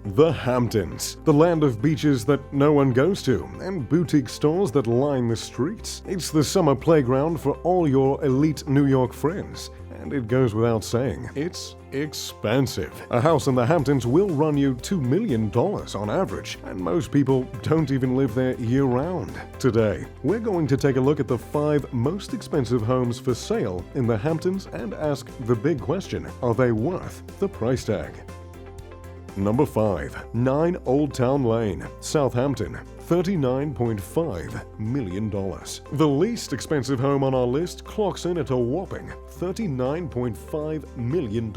The Hamptons, the land of beaches that no one goes to, and boutique stores that line the streets. It's the summer playground for all your elite New York friends. And it goes without saying, it's expensive. A house in the Hamptons will run you $2 million on average, and most people don't even live there year-round. Today, we're going to take a look at the 5 most expensive homes for sale in the Hamptons and ask the big question, are they worth the price tag? Number 5. 9 Old Town Lane, Southampton. $39.5 million. The least expensive home on our list clocks in at a whopping $39.5 million.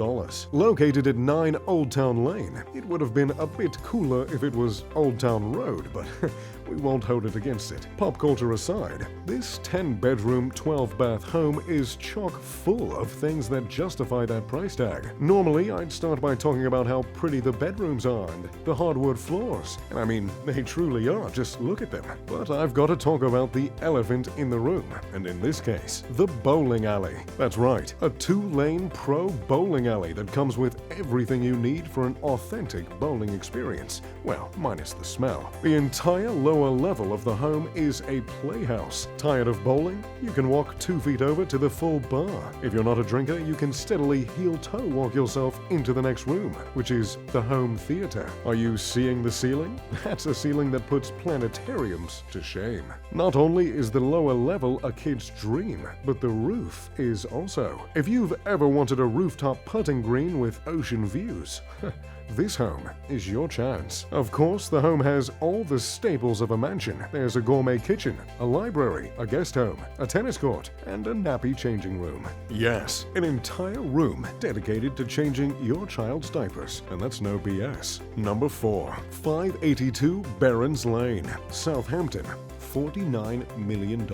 Located at 9 Old Town Lane, it would have been a bit cooler if it was Old Town Road, but we won't hold it against it. Pop culture aside, this 10-bedroom, 12-bath home is chock full of things that justify that price tag. Normally, I'd start by talking about how pretty the bedrooms are and the hardwood floors. And I mean, they truly are. Just look at them. But I've got to talk about the elephant in the room, and in this case, the bowling alley. That's right, a 2-lane pro bowling alley that comes with everything you need for an authentic bowling experience. Well, minus the smell. The entire lower level of the home is a playhouse. Tired of bowling? You can walk 2 feet over to the full bar. If you're not a drinker, you can steadily heel-toe walk yourself into the next room, which is the home theater. Are you seeing the ceiling? That's a ceiling that puts planetariums to shame. Not only is the lower level a kid's dream, but the roof is also. If you've ever wanted a rooftop putting green with ocean views, this home is your chance. Of course, the home has all the staples of a mansion. There's a gourmet kitchen, a library, a guest home, a tennis court, and a nappy changing room. Yes, an entire room dedicated to changing your child's diapers, and that's no BS. Number 4. 582 Barons Lane, Southampton. $49 million.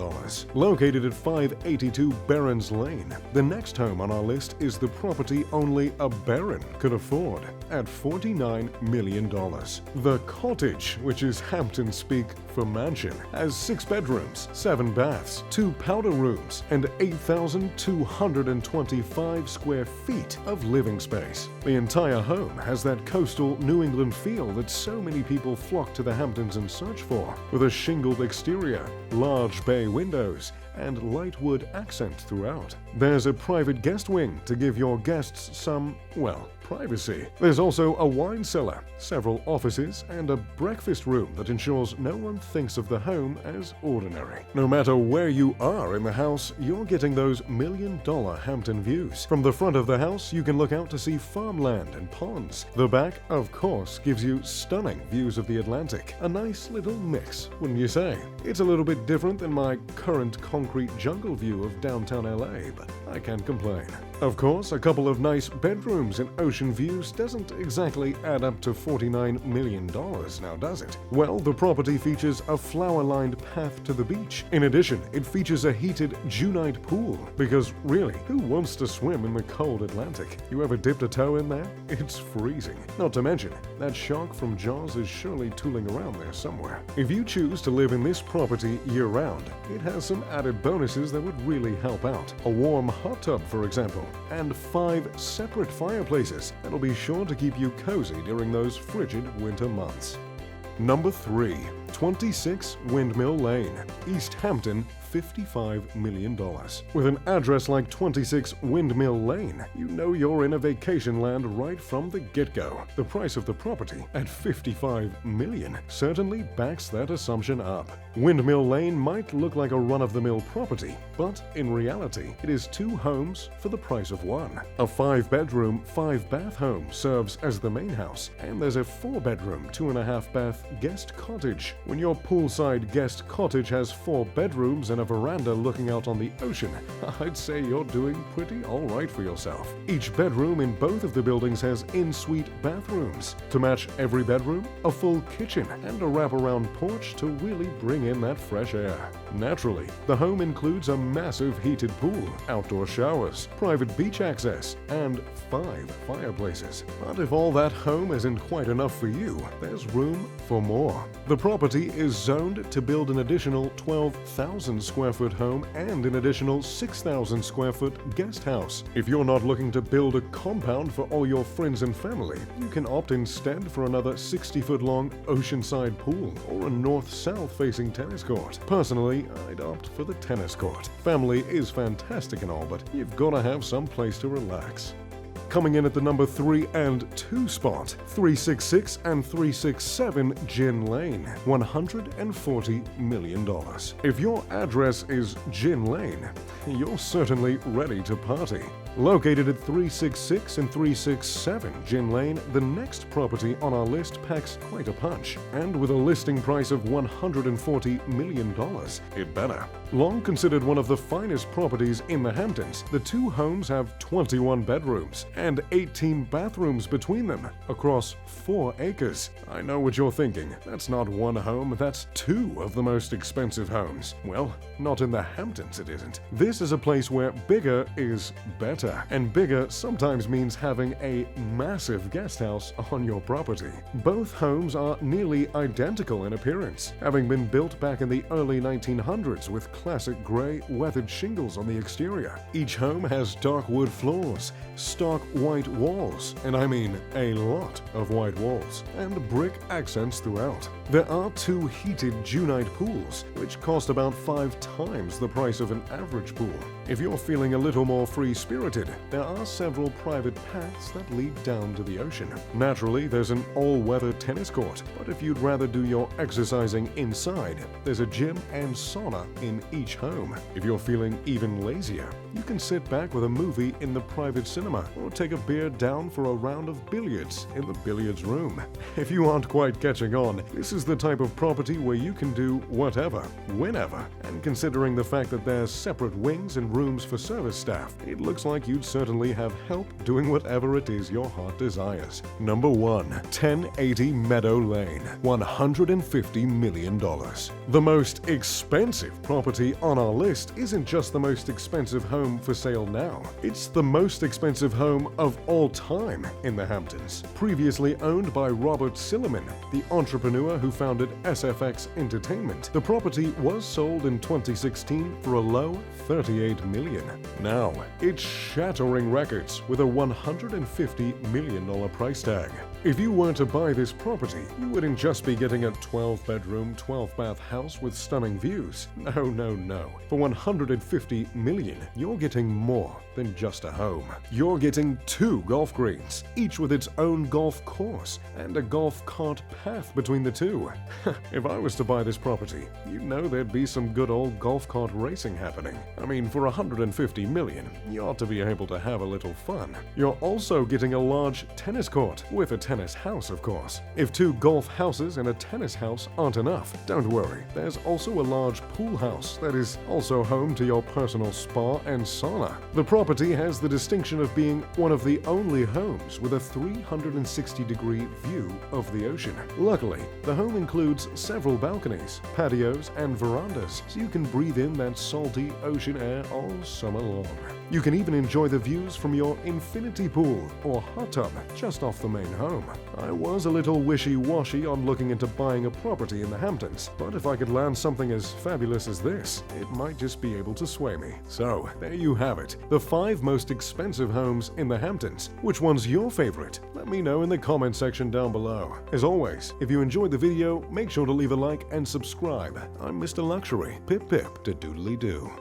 Located at 582 Barons Lane, the next home on our list is the property only a baron could afford at $49 million. The Cottage, which is Hampton speak for mansion, has 6 bedrooms, 7 baths, 2 powder rooms, and 8,225 square feet of living space. The entire home has that coastal New England feel that so many people flock to the Hamptons in search for, with a shingled exterior, large bay windows, and light wood accent throughout. There's a private guest wing to give your guests some, well, privacy. There's also a wine cellar, several offices, and a breakfast room that ensures no one thinks of the home as ordinary. No matter where you are in the house, you're getting those million-dollar Hampton views. From the front of the house, you can look out to see farmland and ponds. The back, of course, gives you stunning views of the Atlantic. A nice little mix, wouldn't you say? It's a little bit different than my current concrete jungle view of downtown LA, but I can't complain. Of course, a couple of nice bedrooms and ocean views doesn't exactly add up to $49 million, now does it? Well, the property features a flower-lined path to the beach. In addition, it features a heated Junite pool, because really, who wants to swim in the cold Atlantic? You ever dipped a toe in there? It's freezing. Not to mention, that shark from Jaws is surely tooling around there somewhere. If you choose to live in this property year-round, it has some added bonuses that would really help out. A warm hot tub, for example, and 5 separate fireplaces that'll be sure to keep you cozy during those frigid winter months. Number 3. 26 Windmill Lane, East Hampton, $55 million. With an address like 26 Windmill Lane, you know you're in a vacation land right from the get-go. The price of the property, at $55 million, certainly backs that assumption up. Windmill Lane might look like a run-of-the-mill property, but in reality, it is 2 homes for the price of 1. A 5-bedroom, 5-bath home serves as the main house, and there's a 4-bedroom, 2.5-bath guest cottage. When your poolside guest cottage has 4 bedrooms and a veranda looking out on the ocean, I'd say you're doing pretty alright for yourself. Each bedroom in both of the buildings has en-suite bathrooms. To match every bedroom, a full kitchen and a wraparound porch to really bring in that fresh air. Naturally, the home includes a massive heated pool, outdoor showers, private beach access, and 5 fireplaces. But if all that home isn't quite enough for you, there's room for more. The property property is zoned to build an additional 12,000 square foot home and an additional 6,000 square foot guest house. If you're not looking to build a compound for all your friends and family, you can opt instead for another 60-foot-long oceanside pool or a north-south facing tennis court. Personally, I'd opt for the tennis court. Family is fantastic and all, but you've got to have some place to relax. Coming in at the number 3 and 2 spot, 366 and 367 Gin Lane, $140 million. If your address is Gin Lane, you're certainly ready to party. Located at 366 and 367 Gin Lane, the next property on our list packs quite a punch. And with a listing price of $140 million, it better. Long considered one of the finest properties in the Hamptons, the two homes have 21 bedrooms and 18 bathrooms between them, across 4 acres. I know what you're thinking. That's not one home, that's 2 of the most expensive homes. Well, not in the Hamptons it isn't. This is a place where bigger is better. And bigger sometimes means having a massive guest house on your property. Both homes are nearly identical in appearance, having been built back in the early 1900s with classic gray weathered shingles on the exterior. Each home has dark wood floors, stark white walls, and I mean a lot of white walls, and brick accents throughout. There are 2 heated Junite pools, which cost about 5 times the price of an average pool. If you're feeling a little more free-spirited, there are several private paths that lead down to the ocean. Naturally, there's an all-weather tennis court, but if you'd rather do your exercising inside, there's a gym and sauna in each home. If you're feeling even lazier, you can sit back with a movie in the private cinema or take a beer down for a round of billiards in the billiards room. If you aren't quite catching on, this is the type of property where you can do whatever, whenever, and considering the fact that there's separate wings and rooms for service staff, it looks like you'd certainly have help doing whatever it is your heart desires. Number 1. 1080 Meadow Lane, $150 million. The most expensive property on our list isn't just the most expensive home for sale now. It's the most expensive home of all time in the Hamptons. Previously owned by Robert Silliman, the entrepreneur who founded SFX Entertainment, the property was sold in 2016 for a low $38 million. Now, it's shattering records with a $150 million price tag. If you were to buy this property, you wouldn't just be getting a 12-bedroom, 12-bath house with stunning views. No, no, no. For $150 million, you're getting more than just a home. You're getting 2 golf greens, each with its own golf course, and a golf cart path between the 2. If I was to buy this property, you'd know there'd be some good old golf cart racing happening. I mean, for $150 million, you ought to be able to have a little fun. You're also getting a large tennis court, with a tennis house, of course. If 2 golf houses and a tennis house aren't enough, don't worry. There's also a large pool house that is also home to your personal spa and sauna. The property has the distinction of being one of the only homes with a 360-degree view of the ocean. Luckily, the home includes several balconies, patios, and verandas, so you can breathe in that salty ocean air all summer long. You can even enjoy the views from your infinity pool or hot tub just off the main home. I was a little wishy-washy on looking into buying a property in the Hamptons, but if I could land something as fabulous as this, it might just be able to sway me. So, there you have it, the 5 most expensive homes in the Hamptons. Which one's your favorite? Let me know in the comment section down below. As always, if you enjoyed the video, make sure to leave a like and subscribe. I'm Mr. Luxury. Pip pip to doodly doo.